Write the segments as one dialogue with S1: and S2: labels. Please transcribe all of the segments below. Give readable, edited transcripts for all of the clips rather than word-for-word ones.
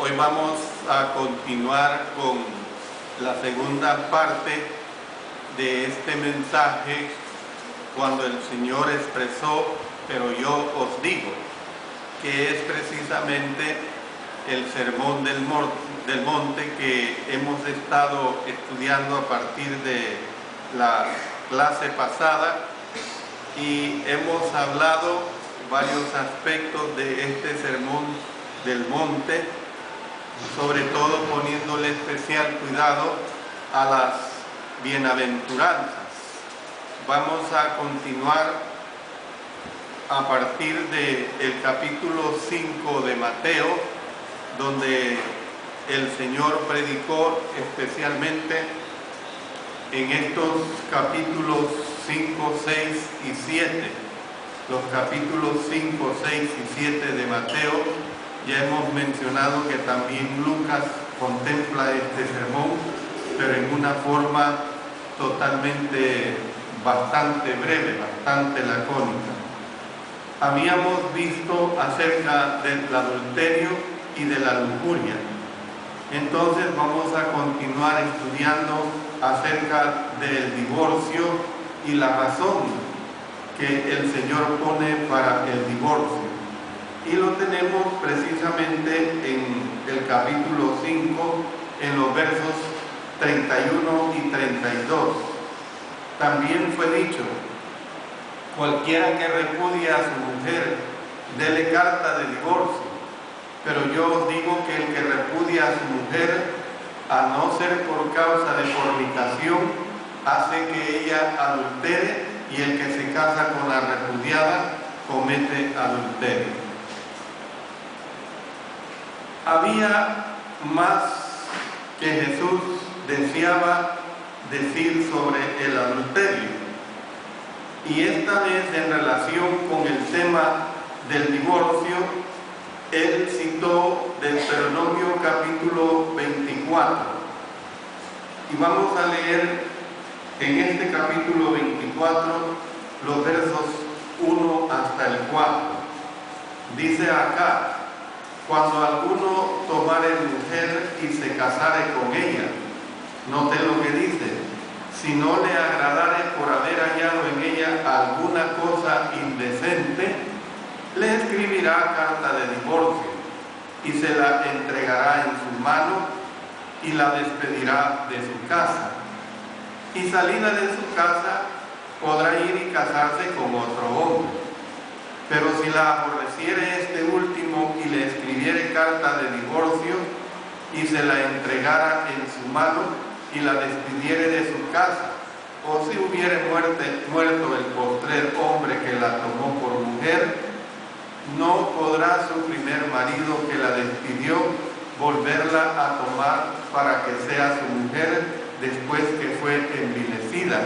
S1: Hoy vamos a continuar con la segunda parte de este mensaje cuando el Señor expresó, pero yo os digo, que es precisamente el sermón del monte que hemos estado estudiando a partir de la clase pasada, y hemos hablado varios aspectos de este sermón del monte, sobre todo poniéndole especial cuidado a las bienaventuranzas. Vamos a continuar a partir del capítulo 5 de Mateo, donde el Señor predicó especialmente en estos capítulos 5, 6 y 7. Los capítulos 5, 6 y 7 de Mateo, ya hemos mencionado que también Lucas contempla este sermón, pero en una forma totalmente bastante breve, bastante lacónica. Habíamos visto acerca del adulterio y de la lujuria. Entonces vamos a continuar estudiando acerca del divorcio y la razón que el Señor pone para el divorcio. Y lo tenemos precisamente en el capítulo 5, en los versos 31 y 32. También fue dicho: cualquiera que repudia a su mujer, dele carta de divorcio. Pero yo os digo que el que repudia a su mujer, a no ser por causa de fornicación, hace que ella adultere, y el que se casa con la repudiada comete adulterio. Había más que Jesús deseaba decir sobre el adulterio, y esta vez en relación con el tema del divorcio, él citó Deuteronomio capítulo 24, y vamos a leer en este capítulo 24 los versos 1 hasta el 4. Dice acá: cuando alguno tomare mujer y se casare con ella, note lo que dice: si no le agradare por haber hallado en ella alguna cosa indecente, le escribirá carta de divorcio y se la entregará en su mano y la despedirá de su casa. Y salida de su casa podrá ir y casarse con otro hombre. Pero si la aborreciere este último y le escribiere carta de divorcio y se la entregara en su mano y la despidiere de su casa, o si hubiere muerto el postrer hombre que la tomó por mujer, no podrá su primer marido que la despidió volverla a tomar para que sea su mujer después que fue envilecida,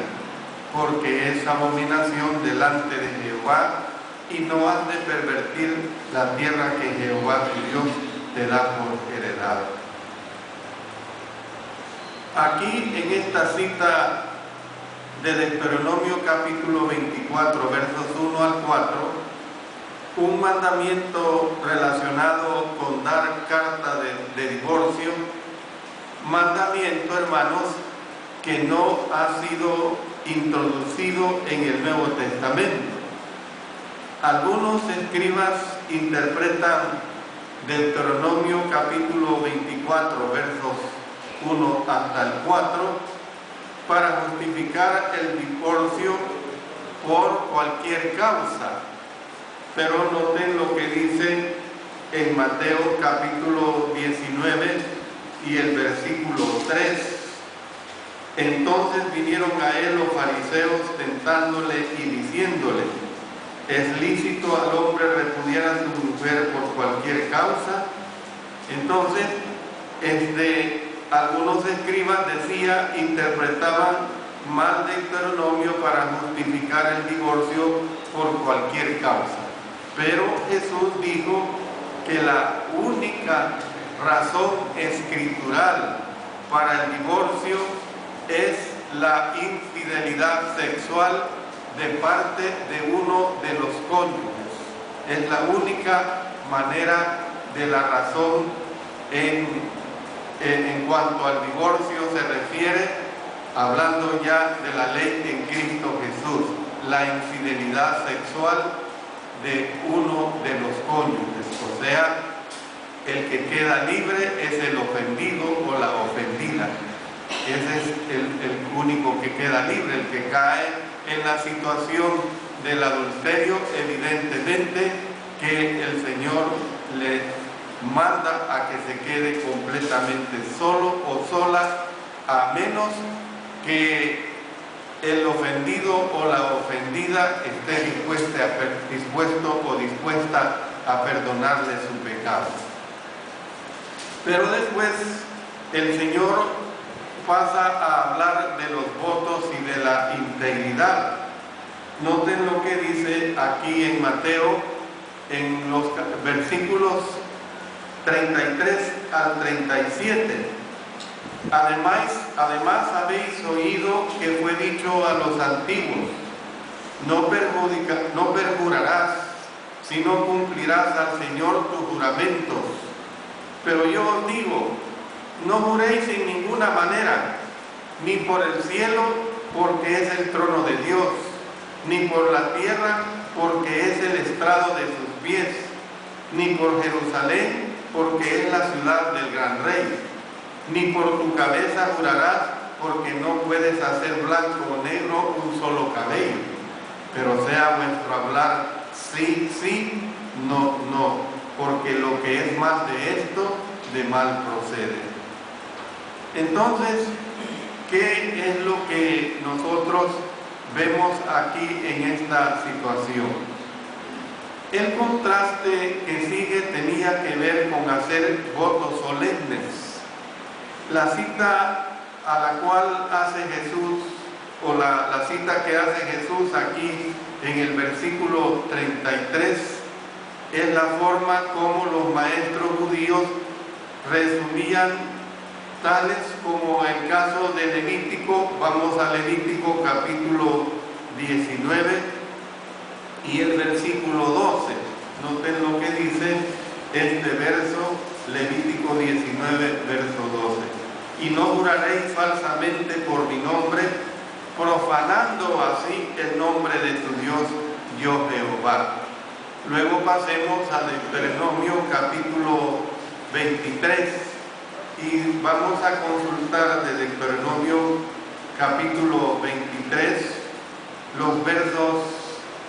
S1: porque es abominación delante de Jehová, y no has de pervertir la tierra que Jehová tu Dios te da por heredad. Aquí en esta cita de Deuteronomio capítulo 24, versos 1 al 4, un mandamiento relacionado con dar carta de divorcio, mandamiento, hermanos, que no ha sido introducido en el Nuevo Testamento. Algunos escribas interpretan Deuteronomio capítulo 24, versos 1 hasta el 4, para justificar el divorcio por cualquier causa. Pero noten lo que dice en Mateo capítulo 19 y el versículo 3. Entonces vinieron a él los fariseos tentándole y diciéndole: ¿es lícito al hombre repudiar a su mujer por cualquier causa? Entonces, algunos escribas interpretaban mal Deuteronomio para justificar el divorcio por cualquier causa. Pero Jesús dijo que la única razón escritural para el divorcio es la infidelidad sexual de parte de uno de los cónyuges. Es la única manera de la razón en cuanto al divorcio se refiere, hablando ya de la ley en Cristo Jesús, la infidelidad sexual de uno de los cónyuges, o sea, el que queda libre es el ofendido o la ofendida. Ese es el único que queda libre. El que cae en la situación del adulterio, evidentemente que el Señor le manda a que se quede completamente solo o sola, a menos que el ofendido o la ofendida esté dispuesto o dispuesta a perdonarle su pecado. Pero después el Señor pasa a hablar de los votos y de la integridad. Noten lo que dice aquí en Mateo, en los versículos 33 al 37. Además habéis oído que fue dicho a los antiguos: no perjurarás, sino cumplirás al Señor tus juramentos. Pero yo os digo, no juréis en ninguna manera, ni por el cielo, porque es el trono de Dios, ni por la tierra, porque es el estrado de sus pies, ni por Jerusalén, porque es la ciudad del gran rey. Ni por tu cabeza jurarás, porque no puedes hacer blanco o negro un solo cabello. Pero sea vuestro hablar sí, sí, no, no, porque lo que es más de esto, de mal procede. Entonces, ¿qué es lo que nosotros vemos aquí en esta situación? El contraste que sigue tenía que ver con hacer votos solemnes. La cita a la cual hace Jesús, o la cita que hace Jesús aquí en el versículo 33, es la forma como los maestros judíos resumían, tales como el caso de Levítico. Vamos a Levítico capítulo 19 y el versículo 12. Noten lo que dice este verso, Levítico 19, verso 12. Y no juraréis falsamente por mi nombre, profanando así el nombre de tu Dios, yo Jehová. Luego pasemos a Deuteronomio capítulo 23 y vamos a consultar de Deuteronomio capítulo 23 los versos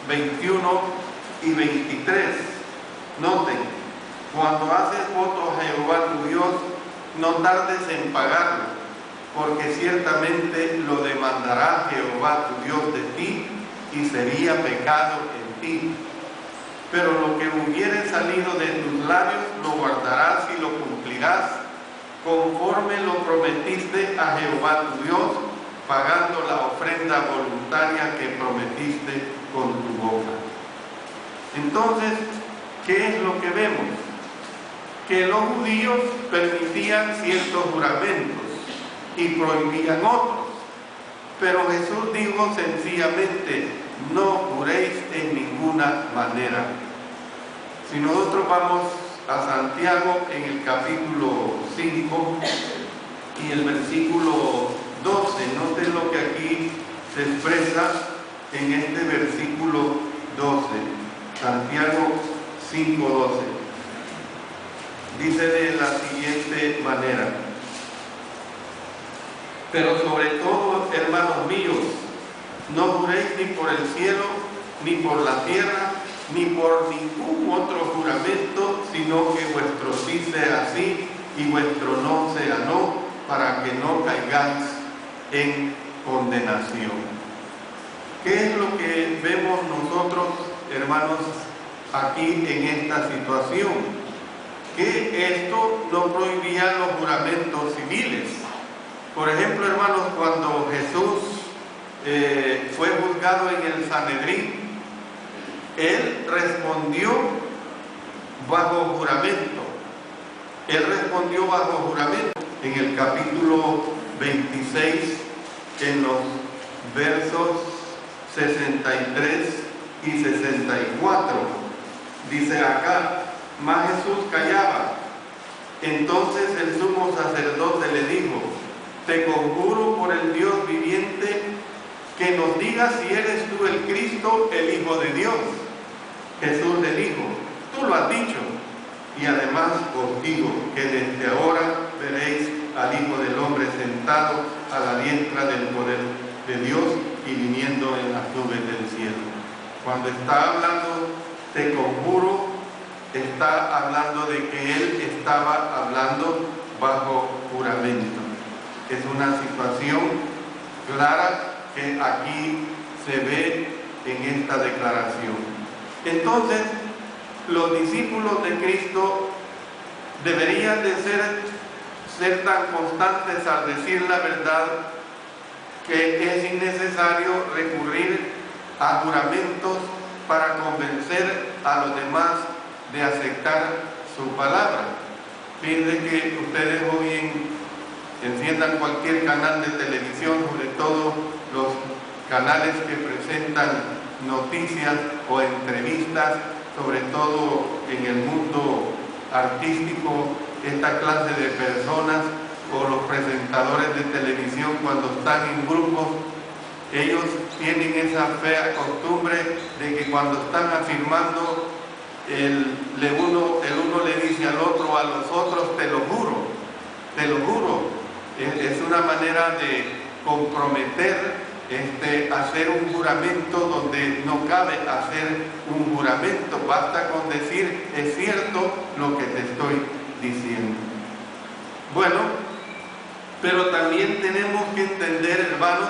S1: 21 y 23. Noten: cuando haces voto a Jehová tu Dios, no tardes en pagarlo, porque ciertamente lo demandará Jehová tu Dios de ti, y sería pecado en ti. Pero lo que hubiere salido de tus labios, lo guardarás y lo cumplirás, conforme lo prometiste a Jehová tu Dios, pagando la ofrenda voluntaria que prometiste con tu boca. Entonces, ¿qué es lo que vemos? Que los judíos permitían ciertos juramentos y prohibían otros, pero Jesús dijo sencillamente: no juréis en ninguna manera. Si nosotros vamos a Santiago en el capítulo 5 y el versículo 12, noten lo que aquí se expresa en este versículo 12, Santiago 5:12. Dice de la siguiente manera: pero sobre todo, hermanos míos, no juréis ni por el cielo, ni por la tierra, ni por ningún otro juramento, sino que vuestro sí sea sí y vuestro no sea no, para que no caigáis en condenación. ¿Qué es lo que vemos nosotros, hermanos, aquí en esta situación? Que esto no prohibía los juramentos civiles. Por ejemplo, hermanos, cuando Jesús fue juzgado en el Sanedrín, él respondió bajo juramento. Él respondió bajo juramento en el capítulo 26, en los versos 63 y 64. Dice acá: mas Jesús callaba, Entonces el sumo sacerdote le dijo: te conjuro por el Dios viviente que nos digas si eres tú el Cristo, el Hijo de Dios. Jesús le dijo: tú lo has dicho, y además os digo que desde ahora veréis al Hijo del Hombre sentado a la diestra del poder de Dios y viniendo en las nubes del cielo. Cuando está hablando te conjuro, está hablando de que él estaba hablando bajo juramento. Es una situación clara que aquí se ve en esta declaración. Entonces, los discípulos de Cristo deberían de ser tan constantes al decir la verdad que es innecesario recurrir a juramentos para convencer a los demás de aceptar su palabra. Fíjense que ustedes hoy enciendan cualquier canal de televisión, sobre todo los canales que presentan noticias o entrevistas, sobre todo en el mundo artístico, esta clase de personas o los presentadores de televisión, cuando están en grupos, ellos tienen esa fea costumbre de que cuando están afirmando, el uno le dice al otro, a los otros: te lo juro, te lo juro. Es una manera de comprometer, hacer un juramento donde no cabe hacer un juramento. Basta con decir: es cierto lo que te estoy diciendo. Bueno, pero también tenemos que entender, hermanos,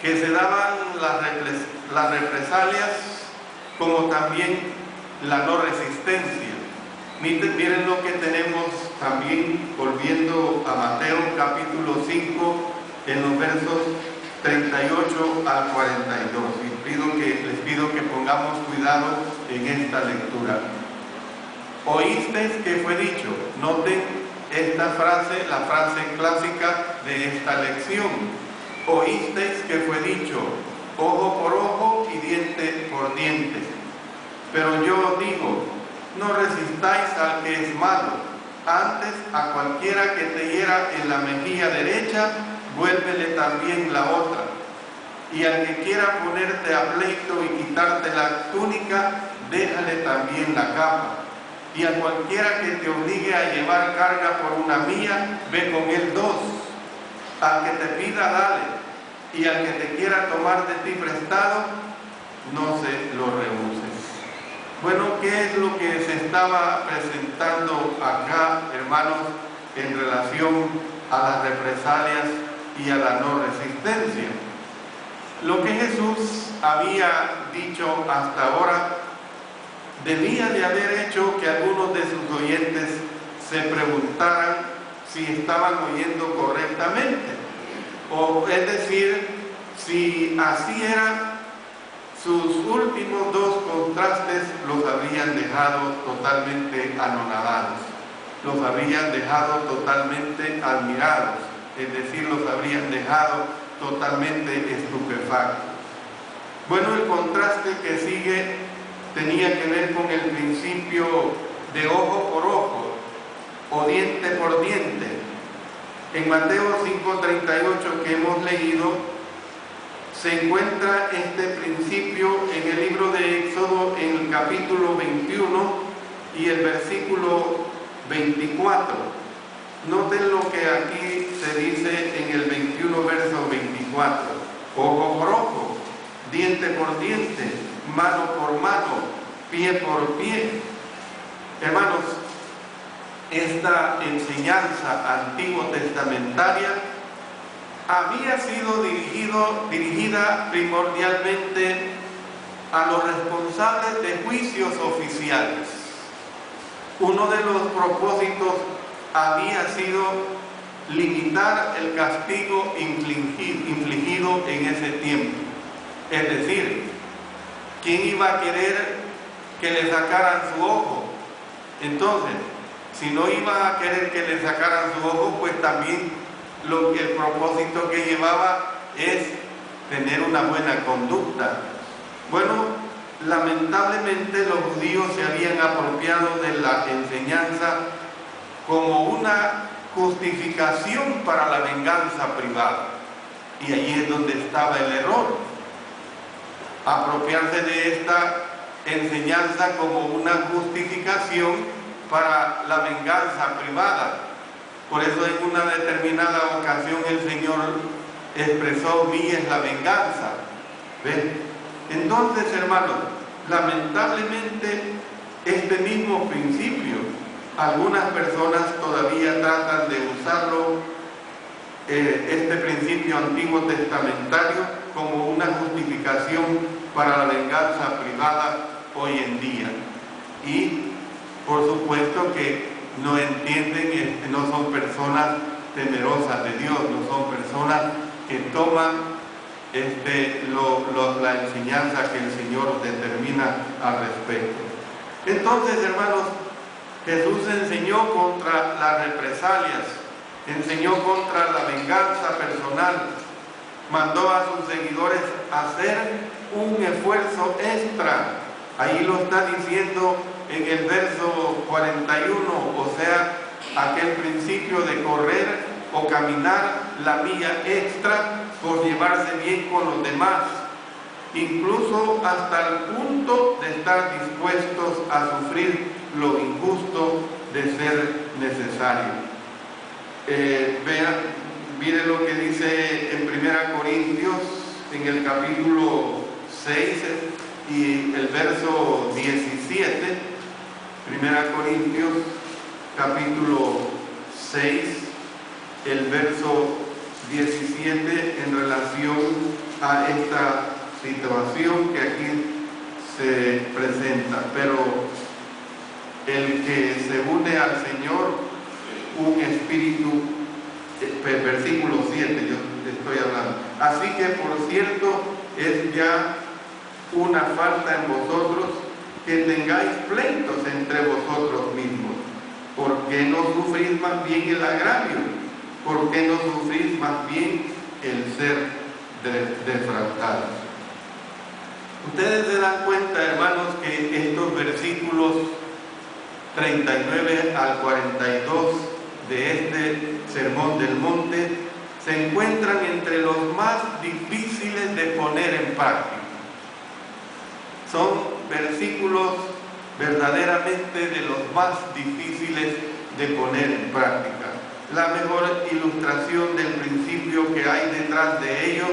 S1: que se daban las represalias como también la no resistencia. Miren lo que tenemos también, volviendo a Mateo capítulo 5, en los versos 38 al 42. Les pido que pongamos cuidado en esta lectura. Oísteis que fue dicho. Noten esta frase, la frase clásica de esta lección. Oísteis que fue dicho: ojo por ojo y diente por diente. Pero yo os digo: no resistáis al que es malo. Antes, a cualquiera que te hiera en la mejilla derecha, vuélvele también la otra. Y al que quiera ponerte a pleito y quitarte la túnica, déjale también la capa. Y a cualquiera que te obligue a llevar carga por una milla, ve con él dos. Al que te pida, dale. Y al que te quiera tomar de ti prestado, no se lo rehuses. Bueno, ¿qué es lo que se estaba presentando acá, hermanos, en relación a las represalias y a la no resistencia? Lo que Jesús había dicho hasta ahora debía de haber hecho que algunos de sus oyentes se preguntaran si estaban oyendo correctamente, o es decir, si así era, sus últimos dos contrastes los habrían dejado totalmente anonadados, los habrían dejado totalmente admirados, es decir, los habrían dejado totalmente estupefactos. Bueno, el contraste que sigue tenía que ver con el principio de ojo por ojo o diente por diente. En Mateo 5:38 que hemos leído, se encuentra este principio en el libro de Éxodo, en el capítulo 21 y el versículo 24. Noten lo que aquí se dice en el 21, verso 24. Ojo por ojo, diente por diente, mano por mano, pie por pie. Hermanos, esta enseñanza antiguo testamentaria había sido dirigida primordialmente a los responsables de juicios oficiales. Uno de los propósitos había sido limitar el castigo infligido en ese tiempo. Es decir, ¿quién iba a querer que le sacaran su ojo? Entonces, si no iba a querer que le sacaran su ojo, pues también el propósito que llevaba es tener una buena conducta. Bueno, lamentablemente los judíos se habían apropiado de la enseñanza como una justificación para la venganza privada. Y ahí es donde estaba el error. Apropiarse de esta enseñanza como una justificación para la venganza privada. Por eso en una determinada ocasión el Señor expresó: mía es la venganza. ¿Ven? Entonces, hermanos, lamentablemente este mismo principio, algunas personas todavía tratan de usarlo, este principio antiguo testamentario, como una justificación para la venganza privada hoy en día. Y por supuesto que no entienden, no son personas temerosas de Dios, no son personas que toman la enseñanza que el Señor determina al respecto. Entonces, hermanos, Jesús enseñó contra las represalias, enseñó contra la venganza personal, mandó a sus seguidores a hacer un esfuerzo extra. Ahí lo está diciendo en el verso 41, o sea, aquel principio de correr o caminar la milla extra por llevarse bien con los demás, incluso hasta el punto de estar dispuestos a sufrir lo injusto de ser necesario. Miren lo que dice en 1 Corintios, en el capítulo 6 y el verso 17, 1 Corintios capítulo 6, el verso 17, en relación a esta situación que aquí se presenta. Pero el que se une al Señor, un espíritu, versículo 7 yo estoy hablando. Así que por cierto es ya una falta en vosotros que tengáis pleitos entre vosotros mismos. ¿Por qué no sufrís más bien el agravio? ¿Por qué no sufrís más bien el ser defraudados? Ustedes se dan cuenta, hermanos, que estos versículos 39 al 42 de este Sermón del Monte se encuentran entre los más difíciles de poner en práctica. Son versículos verdaderamente de los más difíciles de poner en práctica. La mejor ilustración del principio que hay detrás de ellos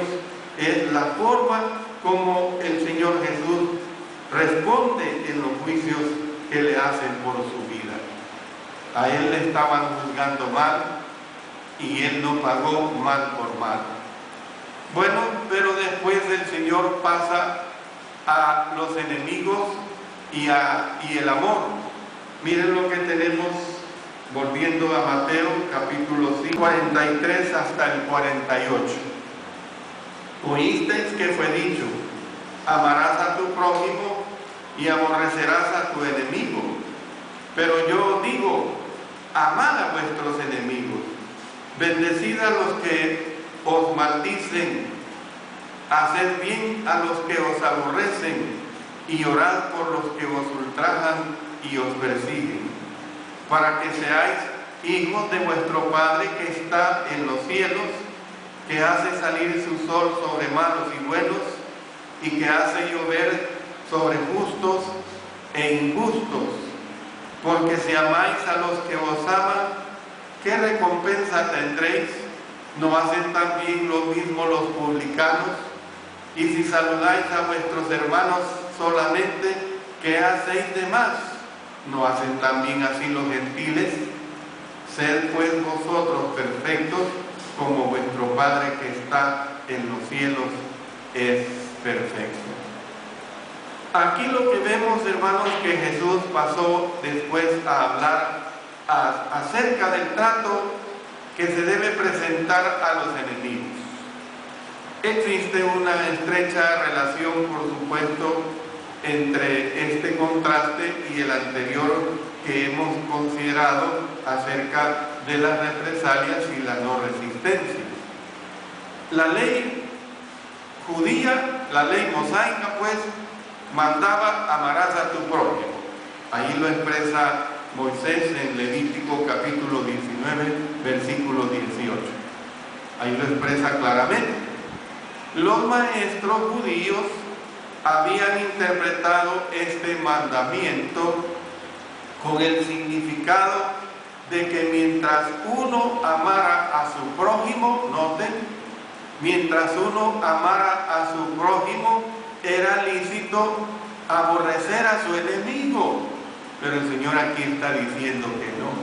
S1: es la forma como el Señor Jesús responde en los juicios que le hacen por su vida. A él le estaban juzgando mal y él no pagó mal por mal. Bueno, pero después el Señor pasa a los enemigos y el amor. Miren lo que tenemos, volviendo a Mateo capítulo 5, 43 hasta el 48. Oísteis que fue dicho: amarás a tu prójimo y aborrecerás a tu enemigo. Pero yo os digo: amad a vuestros enemigos, bendecid a los que os maldicen, haced bien a los que os aborrecen, y orad por los que os ultrajan y os persiguen, para que seáis hijos de vuestro Padre que está en los cielos, que hace salir su sol sobre malos y buenos, y que hace llover sobre justos e injustos. Porque si amáis a los que os aman, ¿qué recompensa tendréis? ¿No hacen también lo mismo los publicanos? Y si saludáis a vuestros hermanos solamente, ¿qué hacéis de más? ¿No hacen también así los gentiles? Sed pues vosotros perfectos, como vuestro Padre que está en los cielos es perfecto. Aquí lo que vemos, hermanos, que Jesús pasó después a hablar acerca del trato que se debe presentar a los enemigos. Existe una estrecha relación, por supuesto, entre este contraste y el anterior que hemos considerado acerca de las represalias y la no resistencia. La ley judía, la ley mosaica, pues, mandaba: amarás a tu prójimo. Ahí lo expresa Moisés en Levítico capítulo 19, versículo 18. Ahí lo expresa claramente. Los maestros judíos habían interpretado este mandamiento con el significado de que mientras uno amara a su prójimo, noten, mientras uno amara a su prójimo, era lícito aborrecer a su enemigo. Pero el Señor aquí está diciendo que no.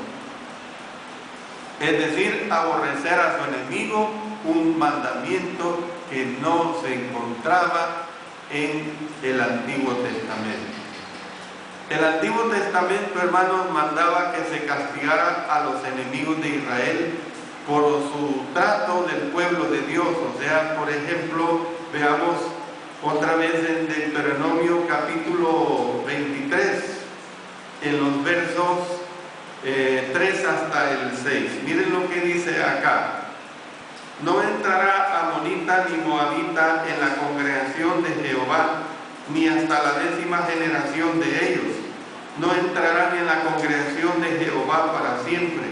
S1: Es decir, aborrecer a su enemigo, un mandamiento que no se encontraba en el Antiguo Testamento. El Antiguo Testamento, hermanos, mandaba que se castigara a los enemigos de Israel por su trato del pueblo de Dios. O sea, por ejemplo, veamos otra vez en Deuteronomio capítulo 23, en los versos 3 hasta el 6. Miren lo que dice acá. No entrará amonita ni moabita en la congregación de Jehová, ni hasta la 10ª generación de ellos. No entrarán en la congregación de Jehová para siempre,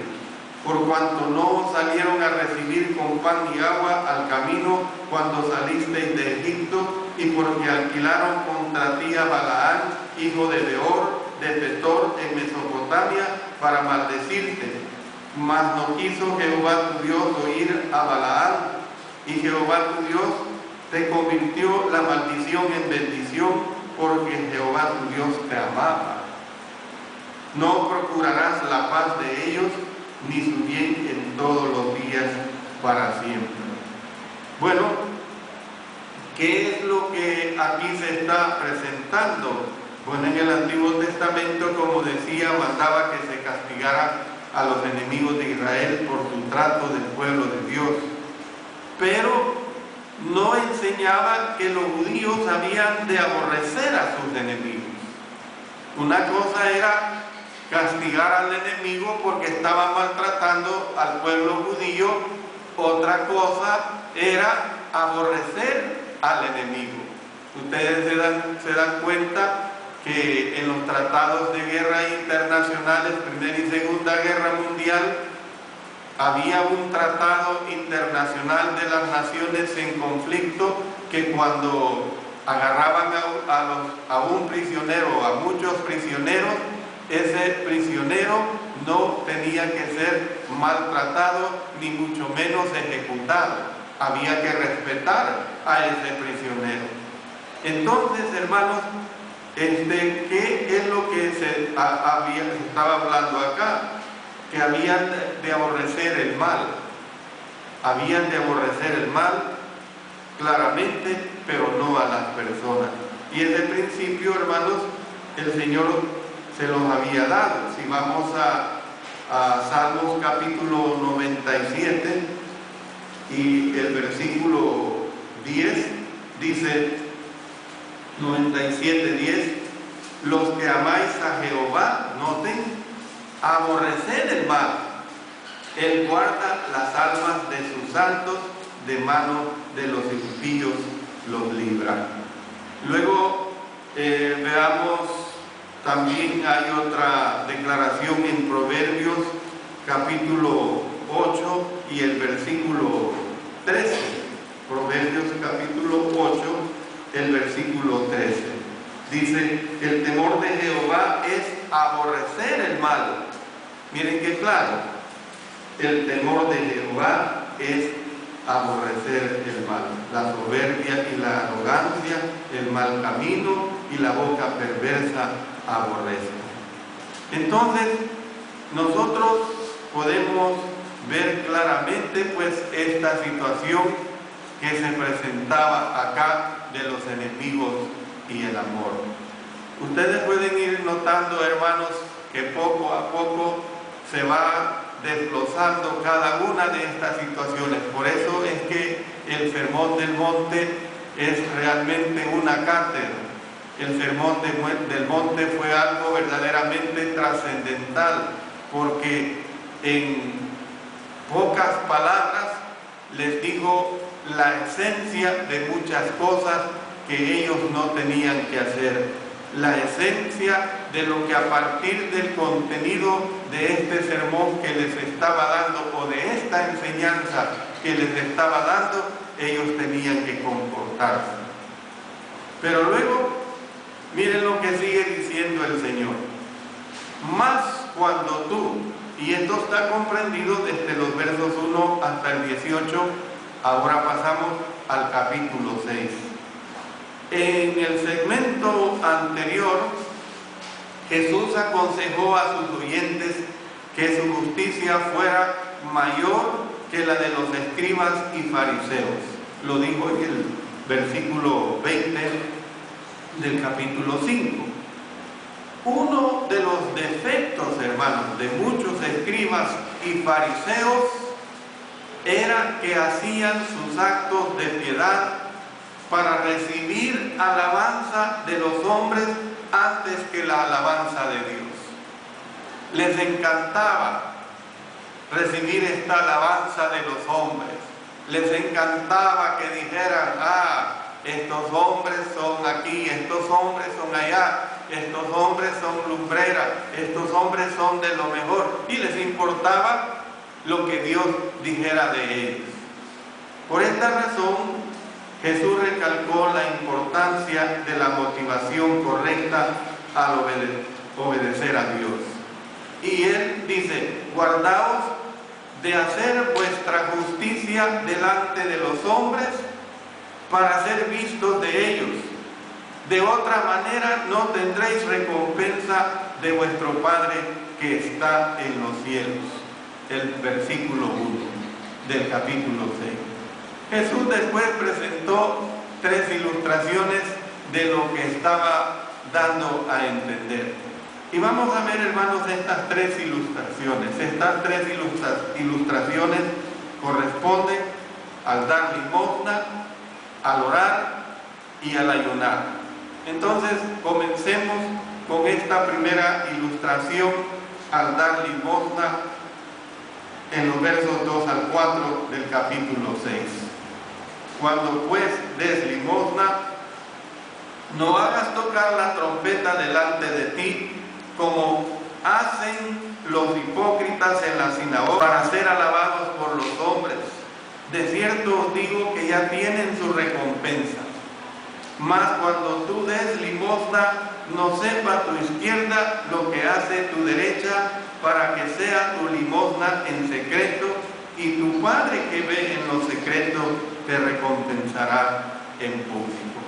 S1: por cuanto no salieron a recibir con pan y agua al camino cuando salisteis de Egipto, y porque alquilaron contra ti a Balaán, hijo de Beor, de Petor, en Mesopotamia, para maldecirte. Mas no quiso Jehová tu Dios oír a Balaán, y Jehová tu Dios te convirtió la maldición en bendición, porque Jehová tu Dios te amaba. No procurarás la paz de ellos, ni su bien en todos los días para siempre. Bueno, ¿qué es lo que aquí se está presentando? Bueno, en el Antiguo Testamento, como decía, mandaba que se castigara a los enemigos de Israel por su trato del pueblo de Dios. Pero no enseñaba que los judíos habían de aborrecer a sus enemigos. Una cosa era castigar al enemigo porque estaba maltratando al pueblo judío. Otra cosa era aborrecer al enemigo. Ustedes se dan cuenta que en los tratados de guerra internacionales, Primera y Segunda Guerra Mundial, había un tratado internacional de las naciones en conflicto que cuando agarraban a un prisionero o a muchos prisioneros, ese prisionero no tenía que ser maltratado ni mucho menos ejecutado. Había que respetar a ese prisionero. Entonces, hermanos, ¿qué es lo que se estaba hablando acá? Que habían de aborrecer el mal. Habían de aborrecer el mal, claramente, pero no a las personas. Y ese principio, hermanos, el Señor se los había dado. Si vamos a Salmos capítulo 97 y el versículo 10, dice 97:10, los que amáis a Jehová, noten, aborreced el mal, él guarda las almas de sus santos, de mano de los impíos los libra. Luego veamos, también hay otra declaración en Proverbios capítulo 8 y el versículo 13. Proverbios capítulo 8, el versículo 13. Dice, el temor de Jehová es aborrecer el mal. Miren qué claro. El temor de Jehová es aborrecer el mal. La soberbia y la arrogancia, el mal camino y la boca perversa aborrece. Entonces, nosotros podemos ver claramente pues esta situación que se presentaba acá de los enemigos y el amor. Ustedes pueden ir notando, hermanos, que poco a poco se va desglosando cada una de estas situaciones. Por eso es que el Sermón del Monte es realmente una cátedra. El Sermón del Monte fue algo verdaderamente trascendental, porque en pocas palabras les dijo la esencia de muchas cosas que ellos no tenían que hacer. la esencia de lo que a partir del contenido de este sermón que les estaba dando o de esta enseñanza que les estaba dando, ellos tenían que comportarse. Pero luego, miren lo que sigue diciendo el Señor. Más cuando tú, y esto está comprendido desde los versos 1 hasta el 18, ahora pasamos al capítulo 6. En el segmento anterior, Jesús aconsejó a sus oyentes que su justicia fuera mayor que la de los escribas y fariseos. Lo dijo en el versículo 20 del capítulo 5. Uno de los defectos, hermanos, de muchos escribas y fariseos era que hacían sus actos de piedad para recibir alabanza de los hombres antes que la alabanza de Dios. Les encantaba recibir esta alabanza de los hombres. Les encantaba que dijeran, estos hombres son aquí, estos hombres son allá, estos hombres son lumbreras, estos hombres son de lo mejor. Y les importaba lo que Dios dijera de ellos. Por esta razón, Jesús recalcó la importancia de la motivación correcta al obedecer a Dios. Y Él dice, guardaos de hacer vuestra justicia delante de los hombres para ser vistos de ellos. De otra manera no tendréis recompensa de vuestro Padre que está en los cielos. El versículo 1 del capítulo 6. Jesús después presentó 3 ilustraciones de lo que estaba dando a entender. Y vamos a ver, hermanos, estas 3 ilustraciones. Estas 3 ilustraciones corresponden al dar limosna, al orar y al ayunar. Entonces, comencemos con esta primera ilustración, al dar limosna, en los versos 2 al 4 del capítulo 6. Cuando pues des limosna, no hagas tocar la trompeta delante de ti, como hacen los hipócritas en la sinagoga, para ser alabados por los hombres. De cierto os digo que ya tienen su recompensa. Mas cuando tú des limosna, no sepa tu izquierda lo que hace tu derecha, para que sea tu limosna en secreto, y tu Padre que ve en lo secreto te recompensará en público.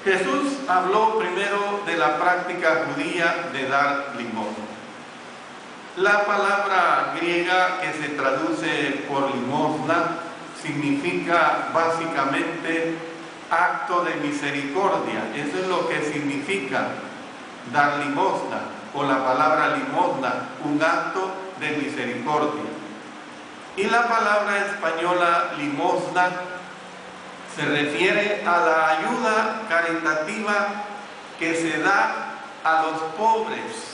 S1: Jesús habló primero de la práctica judía de dar limosna. La palabra griega que se traduce por limosna significa básicamente acto de misericordia. Eso es lo que significa dar limosna, o la palabra limosna, un acto de misericordia. Y la palabra española limosna se refiere a la ayuda caritativa que se da a los pobres.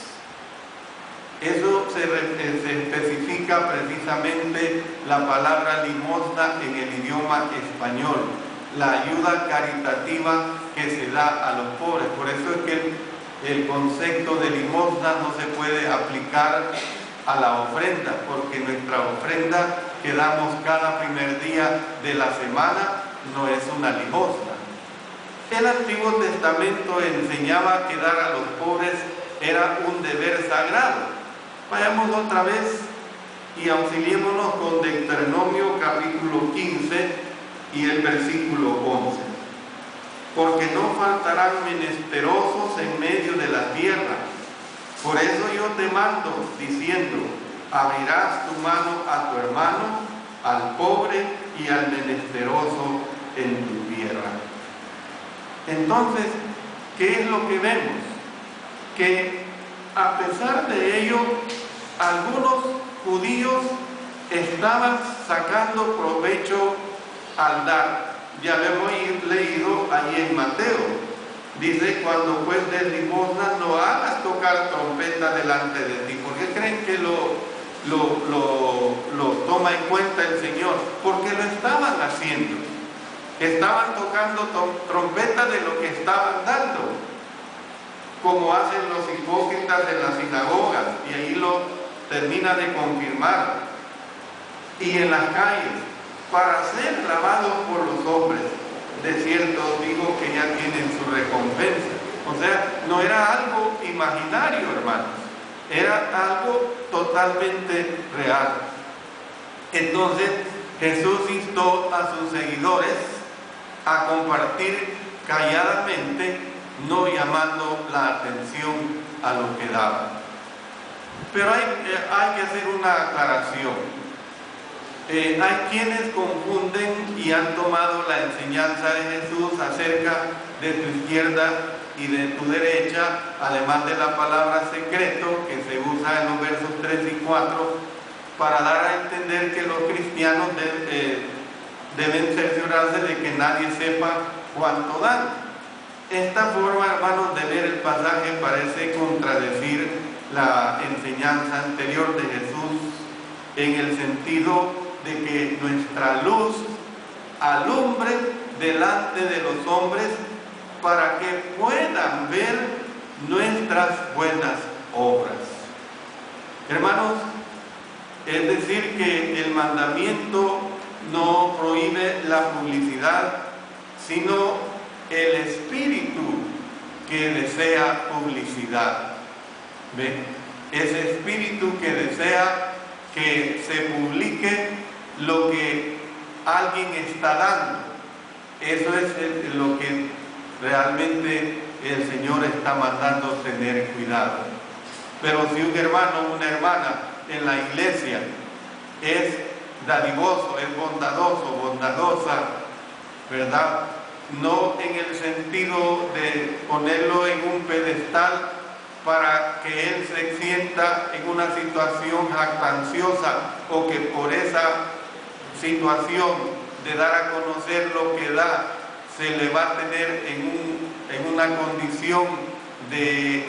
S1: Eso se especifica precisamente la palabra limosna en el idioma español, la ayuda caritativa que se da a los pobres. Por eso es que el concepto de limosna no se puede aplicar a la ofrenda, porque nuestra ofrenda que damos cada primer día de la semana no es una limosna. El Antiguo Testamento enseñaba que dar a los pobres era un deber sagrado. Vayamos otra vez y auxiliémonos con Deuteronomio capítulo 15 y el versículo 11. Porque no faltarán menesterosos en medio de la tierra. Por eso yo te mando, diciendo, abrirás tu mano a tu hermano, al pobre y al menesteroso en tu tierra. Entonces, ¿qué es lo que vemos? Que a pesar de ello, algunos judíos estaban sacando provecho al dar. Ya lo hemos leído ahí en Mateo. Dice, cuando pues des limosna, no hagas tocar trompeta delante de ti. ¿Por qué creen que lo toma en cuenta el Señor? Porque lo estaban haciendo. estaban tocando trompetas de lo que estaban dando, como hacen los hipócritas en las sinagogas, y ahí lo termina de confirmar, y en las calles, para ser lavados por los hombres. De cierto digo que ya tienen su recompensa. O sea, no era algo imaginario, hermanos, era algo totalmente real. Entonces Jesús instó a sus seguidores a compartir calladamente, no llamando la atención a lo que daban. Pero hay que hacer una aclaración. Hay quienes confunden y han tomado la enseñanza de Jesús acerca de tu izquierda y de tu derecha, además de la palabra secreto que se usa en los versos 3 y 4, para dar a entender que los cristianos deben cerciorarse de que nadie sepa cuánto dan. Esta forma, hermanos, de ver el pasaje parece contradecir la enseñanza anterior de Jesús en el sentido de que nuestra luz alumbre delante de los hombres para que puedan ver nuestras buenas obras. Hermanos, es decir que el mandamiento no prohíbe la publicidad, sino el espíritu que desea publicidad. ¿Ven? Ese espíritu que desea que se publique lo que alguien está dando. Eso es lo que realmente el Señor está mandando tener cuidado. Pero si un hermano o una hermana en la iglesia es dadivoso, es bondadoso, bondadosa, ¿verdad? No en el sentido de ponerlo en un pedestal para que él se sienta en una situación jactanciosa, o que por esa situación de dar a conocer lo que da se le va a tener en una condición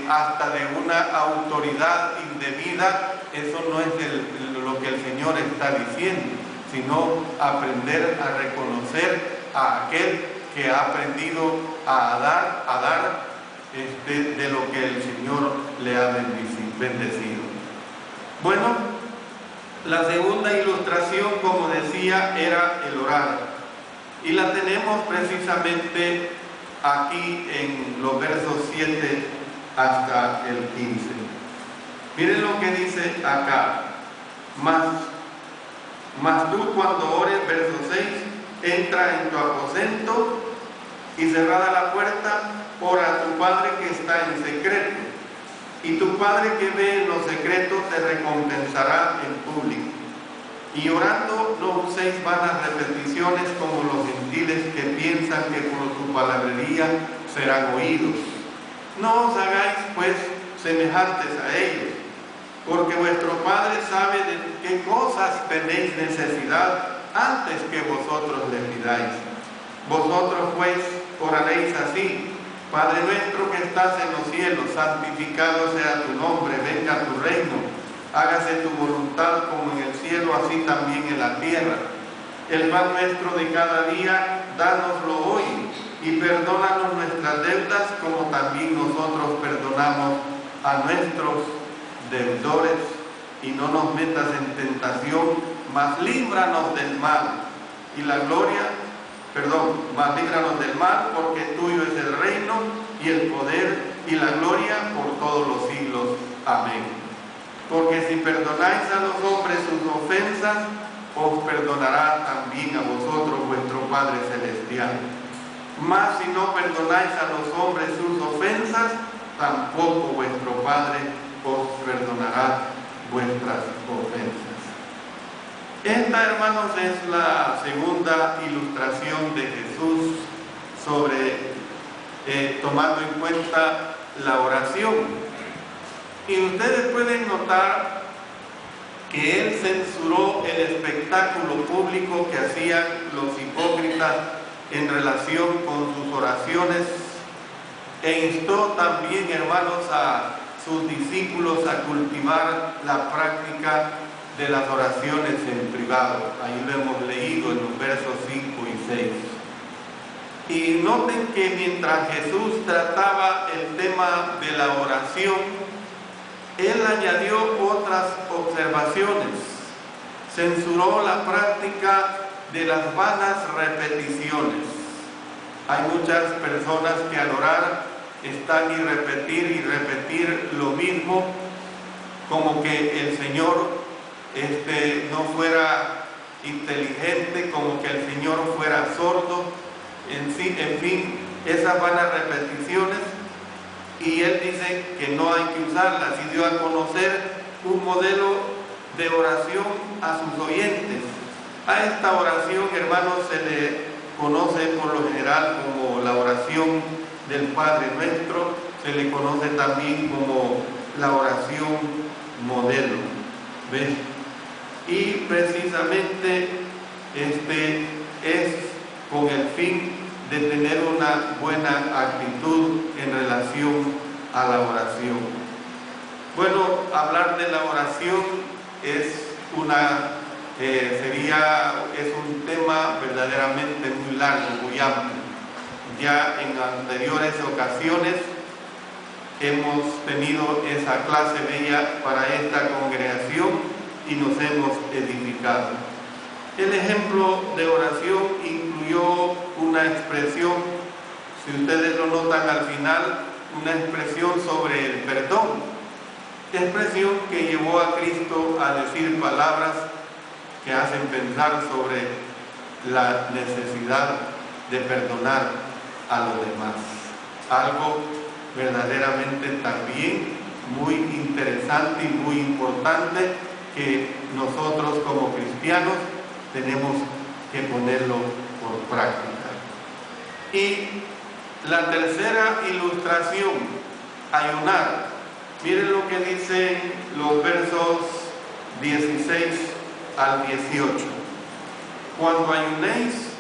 S1: hasta de una autoridad indebida. Eso no es lo que el Señor está diciendo, sino aprender a reconocer a aquel que ha aprendido a dar de lo que el Señor le ha bendecido. Bueno, la segunda ilustración, como decía, era el orar, y la tenemos precisamente aquí en los versos 7 hasta el 15. Miren lo que dice acá: mas tú, cuando ores, verso 6, entra en tu aposento y cerrada la puerta, ora a tu Padre que está en secreto, y tu Padre que ve en lo secreto te recompensará en público. Y orando no uséis vanas repeticiones como los gentiles que piensan que por su palabrería serán oídos. No os hagáis pues semejantes a ellos, porque vuestro Padre sabe de qué cosas tenéis necesidad antes que vosotros le pidáis. Vosotros pues oraréis así: Padre nuestro que estás en los cielos, santificado sea tu nombre, venga tu reino, hágase tu voluntad como en el cielo, así también en la tierra. El pan nuestro de cada día, dánoslo hoy, y perdónanos nuestras deudas, como también nosotros perdonamos a nuestros deudores, y no nos metas en tentación, mas líbranos del mal. Y la gloria, mas líbranos del mal, porque tuyo es el reino, y el poder, y la gloria, por todos los siglos. Amén. Porque si perdonáis a los hombres sus ofensas, os perdonará también a vosotros vuestro Padre Celestial. Mas si no perdonáis a los hombres sus ofensas, tampoco vuestro Padre os perdonará vuestras ofensas. Esta, hermanos, es la segunda ilustración de Jesús sobre tomando en cuenta la oración. Y ustedes pueden notar que él censuró el espectáculo público que hacían los hipócritas en relación con sus oraciones, e instó también, hermanos, a sus discípulos a cultivar la práctica de las oraciones en privado. Ahí lo hemos leído en los versos 5 y 6. Y noten que mientras Jesús trataba el tema de la oración, Él añadió otras observaciones. Censuró la práctica de las vanas repeticiones. Hay muchas personas que al orar están y repetir lo mismo, como que el Señor no fuera inteligente, como que el Señor fuera sordo, en fin, esas vanas repeticiones. Y Él dice que no hay que usarlas, y dio a conocer un modelo de oración a sus oyentes. A esta oración, hermanos, se le conoce por lo general como la oración del Padre Nuestro, se le conoce también como la oración modelo. ¿Ves? Y precisamente es con el fin de tener una buena actitud en relación a la oración. Bueno, hablar de la oración es un tema verdaderamente muy largo, muy amplio. Ya en anteriores ocasiones hemos tenido esa clase bella para esta congregación y nos hemos edificado. El ejemplo de oración incluyó una expresión, si ustedes lo notan al final, una expresión sobre el perdón, expresión que llevó a Cristo a decir palabras que hacen pensar sobre la necesidad de perdonar a los demás. Algo verdaderamente también muy interesante y muy importante que nosotros como cristianos tenemos que ponerlo por práctica. Y la tercera ilustración, ayunar. Miren lo que dicen los versos 16 al 18. Cuando ayunéis,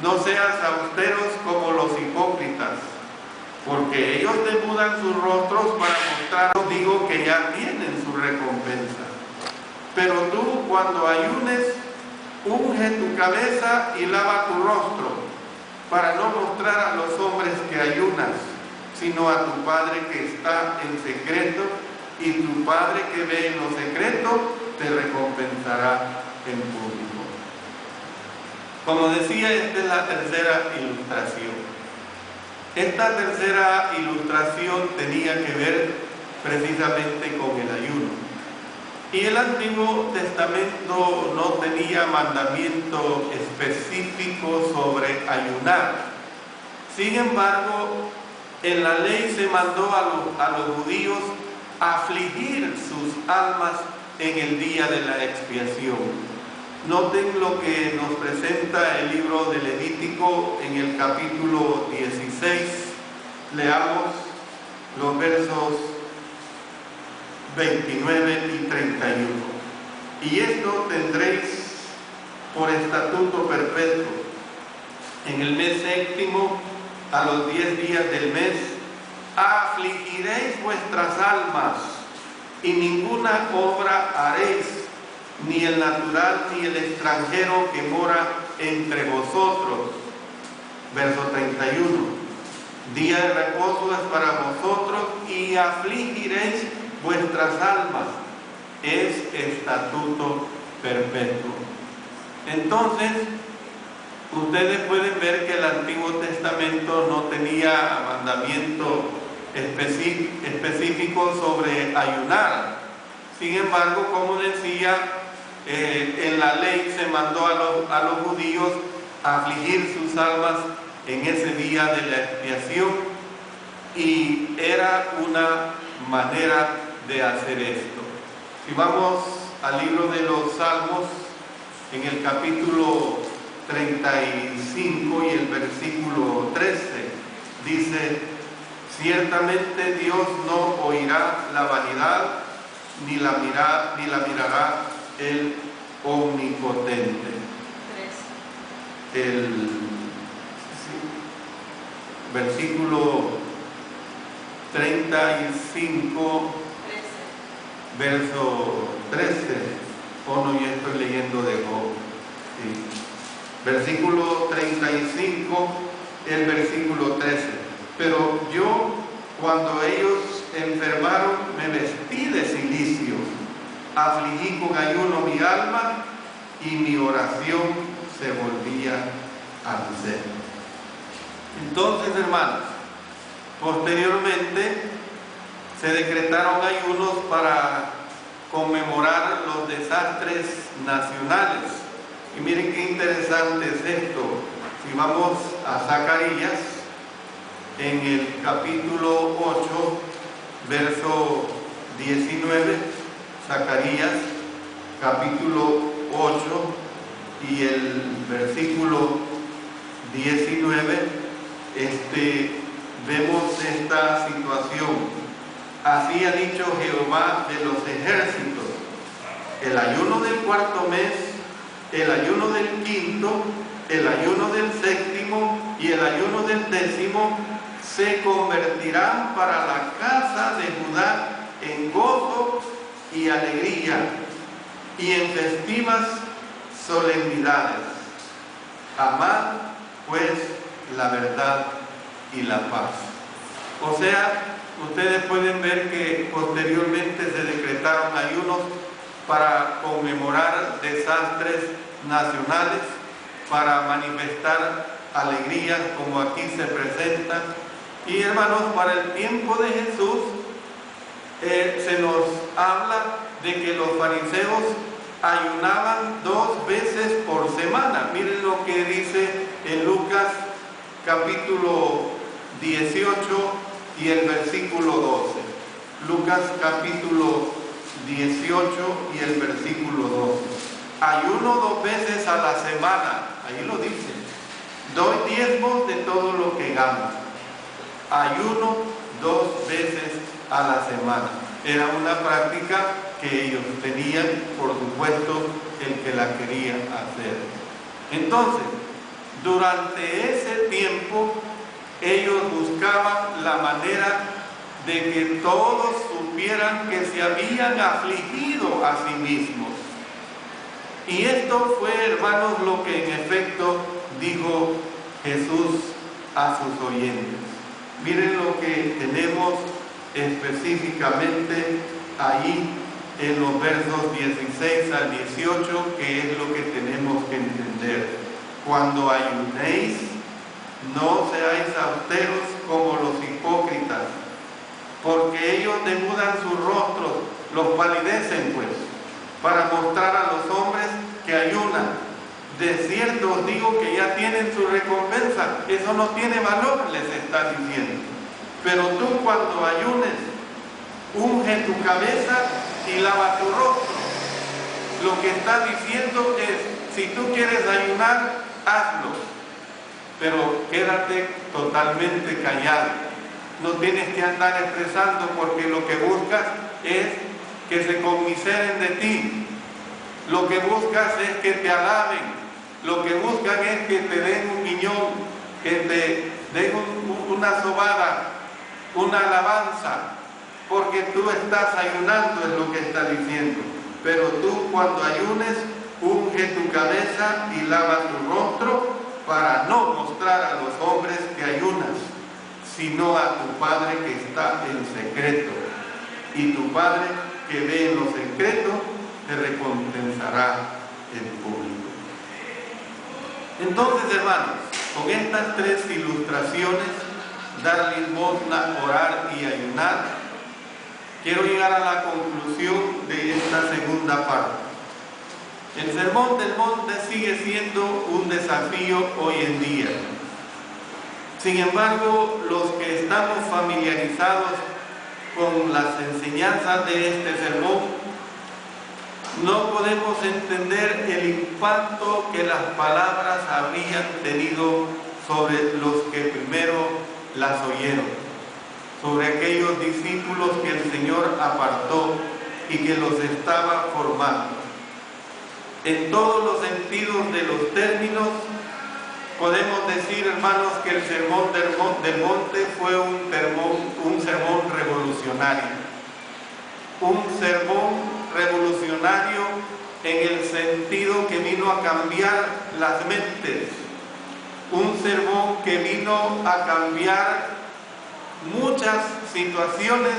S1: no seas austeros como los hipócritas, porque ellos demudan sus rostros para mostraros, digo, que ya tienen su recompensa. Pero tú, cuando ayunes, unge tu cabeza y lava tu rostro, para no mostrar a los hombres que ayunas, sino a tu Padre que está en secreto, y tu Padre que ve en lo secreto te recompensará en público. Como decía, esta es la tercera ilustración. Esta tercera ilustración tenía que ver precisamente con el ayuno. Y el Antiguo Testamento no tenía mandamiento específico sobre ayunar. Sin embargo, en la ley se mandó a los judíos afligir sus almas en el día de la expiación. Noten lo que nos presenta el libro de Levítico en el capítulo 16. Leamos los versos 29 y 31. Y esto tendréis por estatuto perpetuo. En el mes séptimo, a los 10 días del mes, afligiréis vuestras almas, y ninguna obra haréis, ni el natural ni el extranjero que mora entre vosotros. Verso 31. Día de reposo es para vosotros, y afligiréis vuestras almas. Es estatuto perpetuo. Entonces, ustedes pueden ver que el Antiguo Testamento no tenía mandamiento específico sobre ayunar. Sin embargo, como decía, en la ley se mandó a los judíos a afligir sus almas en ese día de la expiación, y era una manera de hacer esto. Si vamos al libro de los Salmos, en el capítulo 35 y el versículo 13, dice: ciertamente Dios no oirá la vanidad, ni la mirará el omnipotente. El versículo 35, verso 13. No, yo estoy leyendo de Job. Sí. Versículo 35 el versículo 13. Pero yo, cuando ellos enfermaron, me vestí de cilicio, afligí con ayuno mi alma y mi oración se volvía a mi ser. Entonces, hermanos, posteriormente se decretaron ayunos para conmemorar los desastres nacionales. Y miren qué interesante es esto. Si vamos a Zacarías, en el capítulo 8, verso 19, Zacarías, capítulo 8 y el versículo 19, vemos esta situación. Así ha dicho Jehová de los ejércitos: el ayuno del cuarto mes, el ayuno del quinto, el ayuno del séptimo y el ayuno del décimo se convertirán para la casa de Judá en gozo y alegría y en festivas solemnidades. Amad pues la verdad y la paz. O sea, ustedes pueden ver que posteriormente se decretaron ayunos para conmemorar desastres nacionales, para manifestar alegrías como aquí se presenta. Y hermanos, para el tiempo de Jesús se nos habla de que los fariseos ayunaban 2 veces por semana. Miren lo que dice en Lucas capítulo 18 y el versículo 12. Lucas capítulo 18 y el versículo 12. Ayuno 2 veces a la semana, ahí lo dice. Doy diezmos de todo lo que gano. Ayuno 2 veces a la semana. Era una práctica que ellos tenían, por supuesto, el que la quería hacer. Entonces, durante ese tiempo, ellos buscaban la manera de que todos supieran que se habían afligido a sí mismos. Y esto fue, hermanos, lo que en efecto dijo Jesús a sus oyentes. Miren lo que tenemos específicamente ahí en los versos 16 al 18, que es lo que tenemos que entender. Cuando ayunéis, no seáis austeros como los hipócritas, porque ellos demudan sus rostros, los palidecen pues, para mostrar a los hombres que ayunan. De cierto os digo que ya tienen su recompensa. Eso no tiene valor, les está diciendo. Pero tú, cuando ayunes, unge tu cabeza y lava tu rostro. Lo que está diciendo es, si tú quieres ayunar, hazlo, pero quédate totalmente callado. No tienes que andar expresando, porque lo que buscas es que se conmiseren de ti. Lo que buscas es que te alaben. Lo que buscan es que te den un guiñón, que te den una sobada, una alabanza, porque tú estás ayunando, es lo que está diciendo. Pero tú, cuando ayunes, unge tu cabeza y lava tu rostro, para no mostrar a los hombres que ayunas, sino a tu Padre que está en secreto. Y tu Padre que ve en lo secreto te recompensará en público. Entonces, hermanos, con estas 3 ilustraciones, dar limosna, orar y ayunar, quiero llegar a la conclusión de esta segunda parte. El Sermón del Monte sigue siendo un desafío hoy en día. Sin embargo, los que estamos familiarizados con las enseñanzas de este sermón, no podemos entender el impacto que las palabras habrían tenido sobre los que primero las oyeron, sobre aquellos discípulos que el Señor apartó y que los estaba formando. En todos los sentidos de los términos, podemos decir, hermanos, que el sermón del monte fue un sermón revolucionario. Un sermón revolucionario en el sentido que vino a cambiar las mentes, un sermón que vino a cambiar muchas situaciones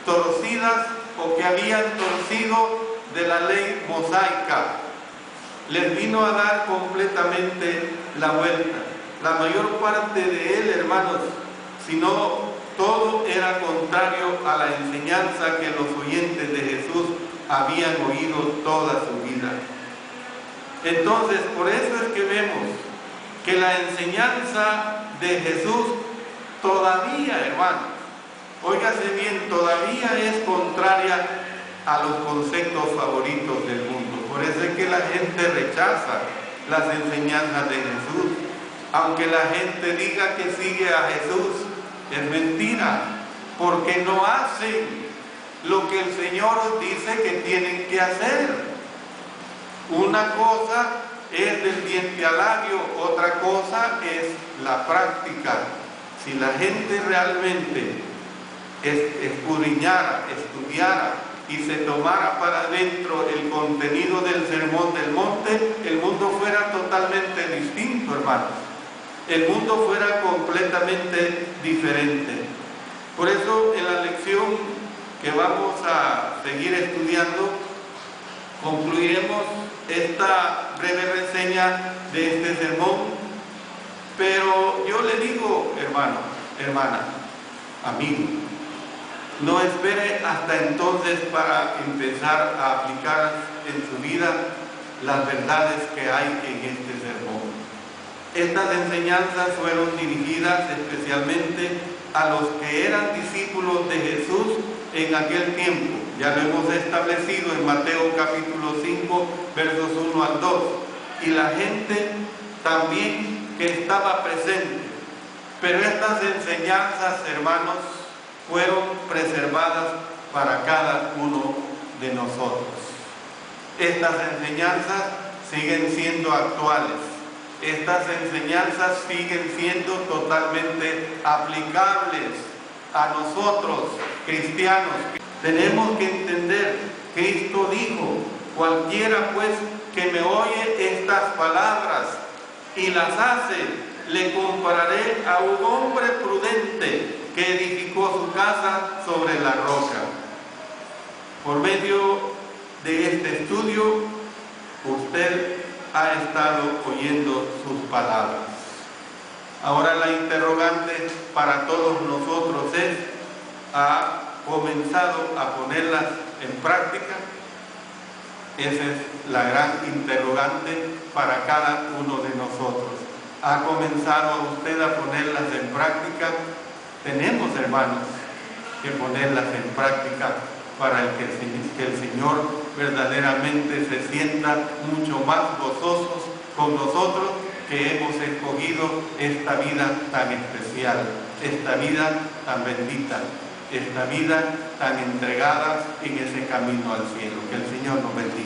S1: torcidas o que habían torcido de la ley mosaica. Les vino a dar completamente la vuelta. La mayor parte de él, hermanos, si no todo era contrario a la enseñanza que los oyentes de Jesús habían oído toda su vida. Entonces, por eso es que vemos que la enseñanza de Jesús todavía, hermanos, óigase bien, todavía es contraria a los conceptos favoritos del mundo. Por eso es que la gente rechaza las enseñanzas de Jesús. Aunque la gente diga que sigue a Jesús, es mentira, porque no hacen lo que el Señor dice que tienen que hacer. Una cosa es del diente al labio, otra cosa es la práctica. Si la gente realmente escudriñara, estudiara y se tomara para adentro el contenido del Sermón del Monte, el mundo fuera totalmente distinto, hermanos. El mundo fuera completamente diferente. Por eso, en la lección que vamos a seguir estudiando, concluiremos esta breve reseña de este sermón. Pero yo le digo, hermano, hermana, amigo, no espere hasta entonces para empezar a aplicar en su vida las verdades que hay en este sermón. Estas enseñanzas fueron dirigidas especialmente a los que eran discípulos de Jesús en aquel tiempo. Ya lo hemos establecido en Mateo capítulo 5, versos 1 al 2. Y la gente también que estaba presente. Pero estas enseñanzas, hermanos, fueron preservadas para cada uno de nosotros. Estas enseñanzas siguen siendo actuales. Estas enseñanzas siguen siendo totalmente aplicables a nosotros, cristianos. Tenemos que entender, Cristo dijo, cualquiera pues que me oye estas palabras y las hace, le compararé a un hombre prudente que edificó su casa sobre la roca. Por medio de este estudio, usted ha estado oyendo sus palabras. Ahora la interrogante para todos nosotros es, ¿ha comenzado a ponerlas en práctica? Esa es la gran interrogante para cada uno de nosotros. ¿Ha comenzado usted a ponerlas en práctica? Tenemos, hermanos, que ponerlas en práctica para que el Señor verdaderamente se sienta mucho más gozosos con nosotros, que hemos escogido esta vida tan especial, esta vida tan bendita, esta vida tan entregada en ese camino al cielo. Que el Señor nos bendiga.